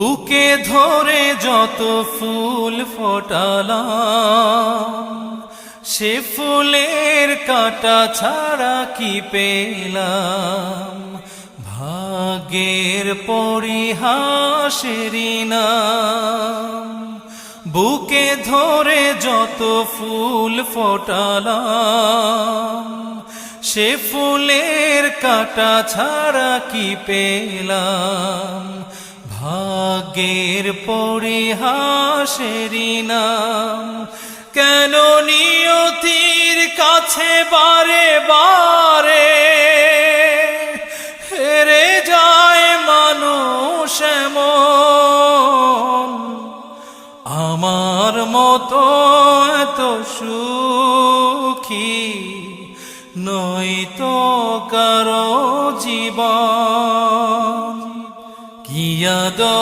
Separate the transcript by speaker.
Speaker 1: বুকে ধরে যত ফুল ফোটালাম, সে ফুলের কাঁটা ছাড়া কি পেলাম। ভাগ্যের পরিহাসেরই নাম। বুকে ধরে যত ফুল ফোটালাম, সে ফুলের কাঁটা ছাড়া কি পেলাম। ভাগ্যের পরিহাসেরই নাম। কেন নিয়তির কাছে বারে বারে হেরে যায় মানুষ এমন। আমার মতো এত সুখী নয়তো কারো জীবন। কি আদর